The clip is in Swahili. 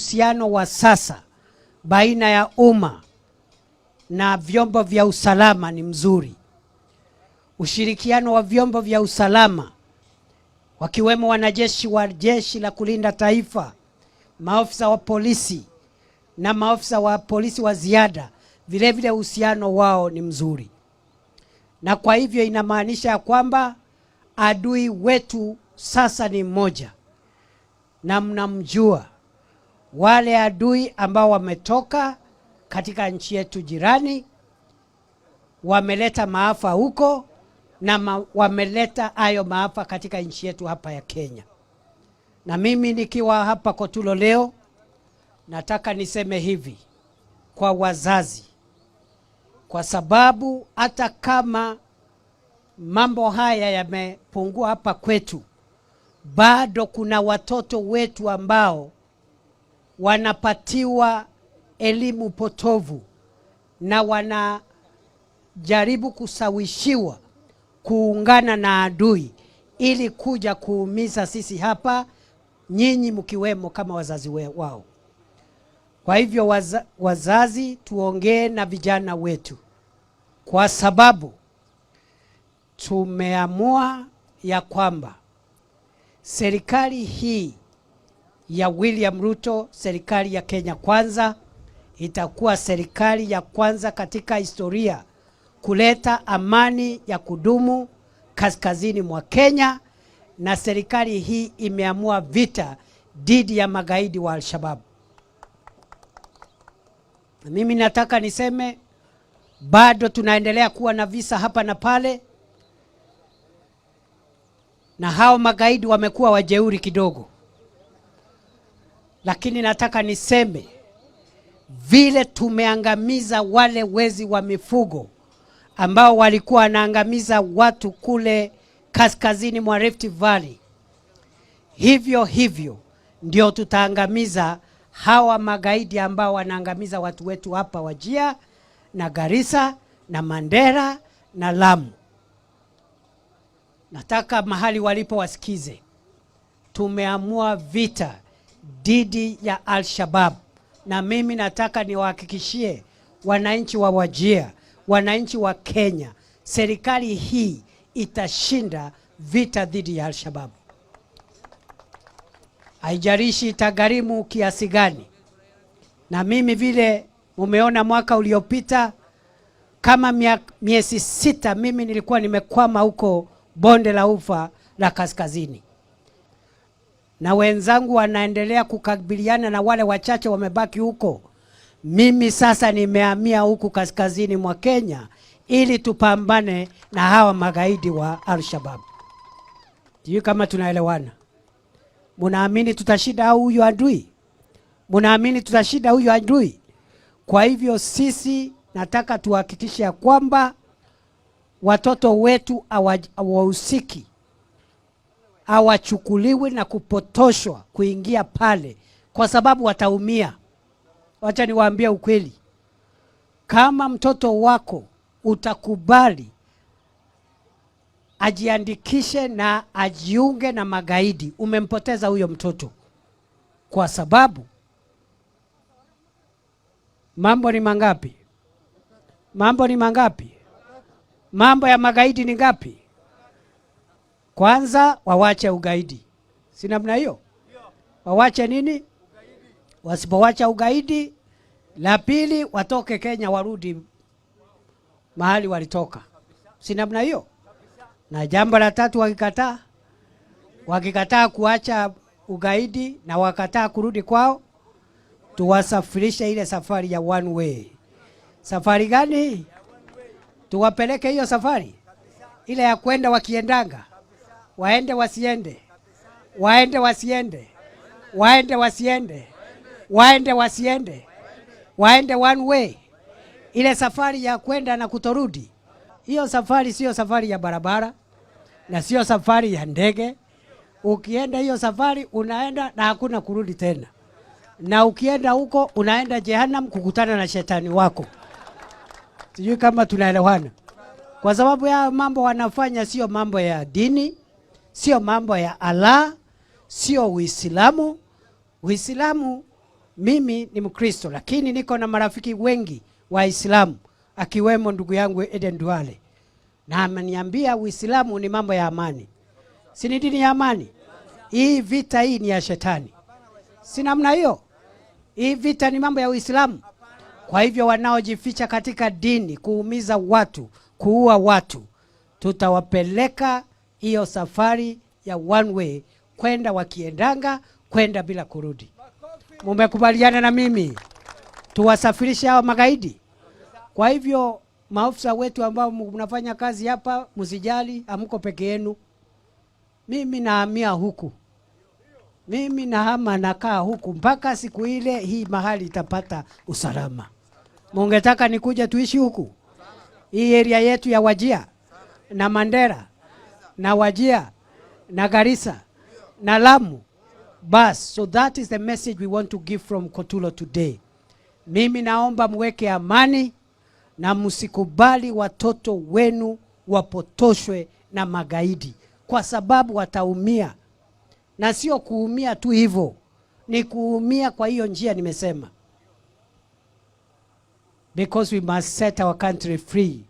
Uhusiano wa sasa baina ya umma na vyombo vya usalama ni mzuri. Ushirikiano wa vyombo vya usalama wakiwemo wanajeshi wa jeshi la kulinda taifa, maafisa wa polisi na maafisa wa polisi wa ziada, vile vile uhusiano wao ni mzuri. Na kwa hivyo inamaanisha ya kwamba adui wetu sasa ni mmoja, na mnamjua. Wale adui ambao wametoka katika nchi yetu jirani wameleta maafa huko na wameleta hayo maafa katika nchi yetu hapa ya Kenya. Na mimi nikiwa hapa Kotulo leo nataka niseme hivi kwa wazazi, kwa sababu hata kama mambo haya yamepungua hapa kwetu, bado kuna watoto wetu ambao wanapatiwa elimu potovu na wanajaribu kusawishiwa kuungana na adui ili kuja kuumiza sisi hapa, nyinyi mkiwemo kama wazazi wao. Kwa hivyo wazazi, tuongee na vijana wetu, kwa sababu tumeamua ya kwamba serikali hii ya William Ruto, serikali ya Kenya Kwanza, itakuwa serikali ya kwanza katika historia kuleta amani ya kudumu kaskazini mwa Kenya, na serikali hii imeamua vita dhidi ya magaidi wa Al-Shabaab. Mimi nataka niseme bado tunaendelea kuwa na visa hapa na pale, na hao magaidi wamekuwa wajeuri kidogo. Lakini nataka niseme vile tumeangamiza wale wezi wa mifugo ambao walikuwa wanaangamiza watu kule kaskazini mwa Rift Valley, hivyo hivyo ndio tutaangamiza hawa magaidi ambao wanaangamiza watu wetu hapa Wajir na Garissa na Mandera na Lamu. Nataka mahali walipo wasikize, tumeamua vita dhidi ya Al-Shabaab, na mimi nataka niwahakikishie wananchi wa Wajir, wananchi wa Kenya, serikali hii itashinda vita dhidi ya Al-Shabaab. Haijalishi itagharimu kiasi gani. Na mimi vile umeona mwaka uliopita kama miezi 6 mimi nilikuwa nimekwama huko bonde la Ufa la kaskazini, na wenzangu wanaendelea kukabiliana na wale wachache wamebaki huko. Mimi sasa nimehamia huku kaskazini mwa Kenya ili tupambane na hawa magaidi wa Al-Shabaab. Sijui kama tunaelewana. Munaamini tutashinda huyu adui? Munaamini tutashinda huyu adui? Kwa hivyo sisi nataka tuhakikishe ya kwamba watoto wetu hawahusiki, hawachukuliwi na kupotoshwa kuingia pale, kwa sababu wataumia. Wacha niwaambie ukweli, kama mtoto wako utakubali ajiandikishe na ajiunge na magaidi, umempoteza huyo mtoto. Kwa sababu mambo ni mangapi? Mambo ni mangapi? Mambo ya magaidi ni ngapi? Kwanza wawache ugaidi. Si namna hiyo? Wawache nini? Wasipowacha ugaidi, la pili watoke Kenya warudi mahali walitoka. Si namna hiyo? Na jambo la tatu wakikataa kuacha ugaidi na wakataa kurudi kwao, tuwasafirishe ile safari ya one way. Safari gani? Tuwapeleke hiyo safari ile ya kwenda wakiendanga, waende wasiende, waende wasiende, waende wasiende, waende wasiende, waende one way. Ile safari ya kwenda na kutorudi, hiyo safari sio safari ya barabara na sio safari ya ndege. Ukienda hiyo safari unaenda na hakuna kurudi tena, na ukienda huko unaenda jehanamu kukutana na shetani wako. Sijui kama tunaelewana. Kwa sababu ya mambo wanafanya sio mambo ya dini, sio mambo ya Allah, sio Uislamu. Uislamu Mimi ni Mkristo, lakini niko na marafiki wengi Waislamu, akiwemo ndugu yangu Eden Duale, na ameniambia Uislamu ni mambo ya amani. Si ni dini ya amani? Hii vita hii ni ya shetani. Si namna hiyo? Hii vita ni mambo ya Uislamu. Kwa hivyo wanaojificha katika dini kuumiza watu, kuua watu, tutawapeleka hiyo safari ya one way, kwenda wakiendanga, kwenda bila kurudi. Mumekubaliana na mimi tuwasafirishe hao magaidi? Kwa hivyo maafisa wetu ambao mnafanya kazi hapa, msijali, hamko peke yenu. Mimi nahamia huku. Mimi nahama nakaa huku mpaka siku ile hii mahali itapata usalama. Mungetaka nikuje tuishi huku? Hii area yetu ya Wajia na Mandera na Wajia na Garissa na Lamu. Bas, so that is the message we want to give from Kotulo today. Mimi naomba mweke amani na msikubali watoto wenu wapotoshwe na magaidi, kwa sababu wataumia. Na sio kuumia tu hivyo, ni kuumia kwa hiyo njia nimesema. Because we must set our country free.